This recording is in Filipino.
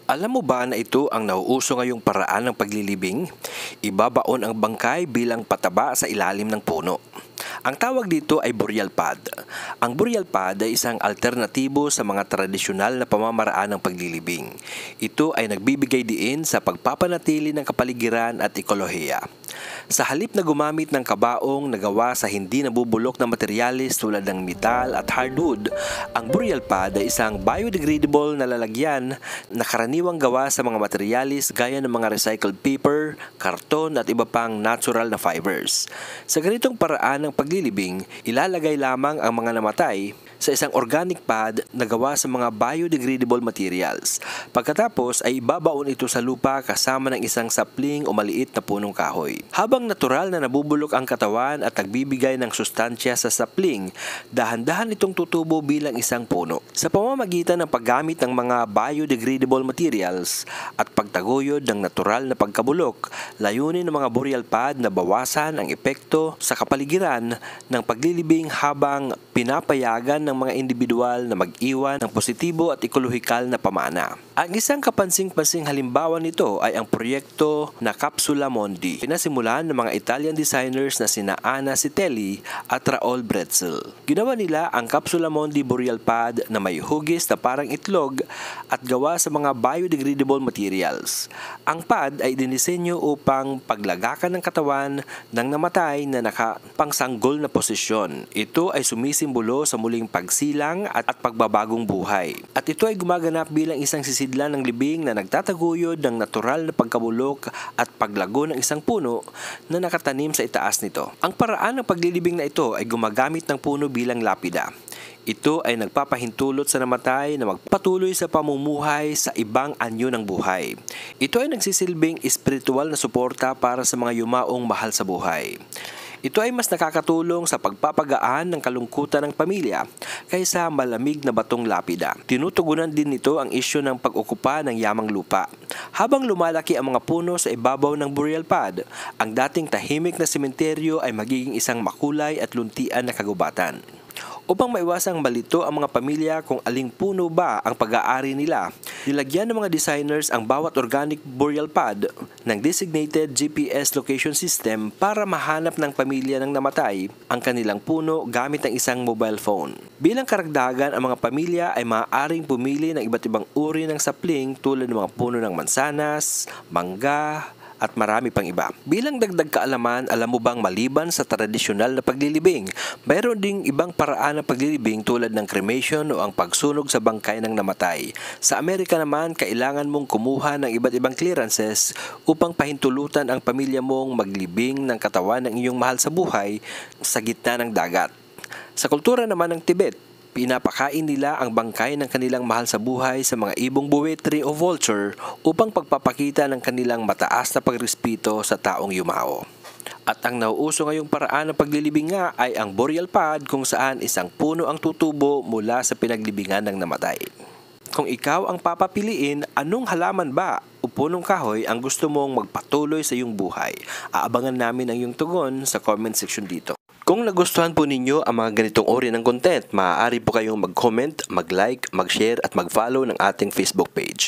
Alam mo ba na ito ang nauuso ngayong paraan ng paglilibing? Ibabaon ang bangkay bilang pataba sa ilalim ng puno. Ang tawag dito ay burial pad. Ang burial pad ay isang alternatibo sa mga tradisyonal na pamamaraan ng paglilibing. Ito ay nagbibigay diin sa pagpapanatili ng kapaligiran at ekolohiya. Sa halip na gumamit ng kabaong na gawa sa hindi nabubulok na materyales tulad ng metal at hardwood, ang burial pad ay isang biodegradable na lalagyan na karaniwang gawa sa mga materyales gaya ng mga recycled paper, karton at iba pang natural na fibers. Sa ganitong paraan ng paglilibing, ilalagay lamang ang mga namatay sa isang organic pad na gawa sa mga biodegradable materials. Pagkatapos ay ibabaon ito sa lupa kasama ng isang sapling o maliit na punong kahoy. Habang natural na nabubulok ang katawan at nagbibigay ng sustansya sa sapling, dahan-dahan itong tutubo bilang isang puno. Sa pamamagitan ng paggamit ng mga biodegradable materials at pagtaguyod ng natural na pagkabulok, layunin ng mga burial pad na bawasan ang epekto sa kapaligiran ng paglilibing habang pinapayagan ng mga individual na mag-iwan ng positibo at ekolohikal na pamana. Ang isang kapansing-pansing halimbawa nito ay ang proyekto na Capsula Mondi, pinasimulan ng mga Italian designers na sina Anna Citelli at Raoul Bretzel. Ginawa nila ang Capsula Mondi burial pad na may hugis na parang itlog at gawa sa mga biodegradable materials. Ang pad ay dinisenyo upang paglagakan ng katawan ng namatay na nakapangsanggol na posisyon. Ito ay sumisimbolo sa muling pagsilang at pagbabagong buhay. At ito ay gumaganap bilang isang sisidlan ng libing na nagtataguyod ng natural na pagkabulok at paglago ng isang puno na nakatanim sa itaas nito. Ang paraan ng paglilibing na ito ay gumagamit ng puno bilang lapida. Ito ay nagpapahintulot sa namatay na magpatuloy sa pamumuhay sa ibang anyo ng buhay. Ito ay nagsisilbing espiritual na suporta para sa mga yumaong mahal sa buhay. Ito ay mas nakakatulong sa pagpapagaan ng kalungkutan ng pamilya kaysa malamig na batong lapida. Tinutugunan din nito ang isyu ng pag-okupa ng yamang lupa. Habang lumalaki ang mga puno sa ibabaw ng burial pad, ang dating tahimik na sementeryo ay magiging isang makulay at luntian na kagubatan. Upang maiwasang malito ang mga pamilya kung aling puno ba ang pag-aari nila, nilagyan ng mga designers ang bawat organic burial pad ng designated GPS location system para mahanap ng pamilya ng namatay ang kanilang puno gamit ang isang mobile phone. Bilang karagdagan, ang mga pamilya ay maaaring pumili ng iba't ibang uri ng sapling tulad ng mga puno ng mansanas, mangga, at marami pang iba. Bilang dagdag kaalaman, alam mo bang maliban sa tradisyonal na paglilibing, mayroon ding ibang paraan ng paglilibing tulad ng cremation o ang pagsunog sa bangkay ng namatay. Sa Amerika naman, kailangan mong kumuha ng iba't ibang clearances upang pahintulutan ang pamilya mong maglibing ng katawan ng iyong mahal sa buhay sa gitna ng dagat. Sa kultura naman ng Tibet, pinapakain nila ang bangkay ng kanilang mahal sa buhay sa mga ibong buwetri o vulture upang pagpapakita ng kanilang mataas na pagrespeto sa taong yumao. At ang nauuso ngayong paraan ng paglilibing nga ay ang burial pad kung saan isang puno ang tutubo mula sa pinaglibingan ng namatay. Kung ikaw ang papapiliin, anong halaman ba o punong kahoy ang gusto mong magpatuloy sa iyong buhay? Aabangan namin ang iyong tugon sa comment section dito. Kung nagustuhan po ninyo ang mga ganitong uri ng content, maaari po kayong mag-comment, mag-like, mag-share at mag-follow ng ating Facebook page.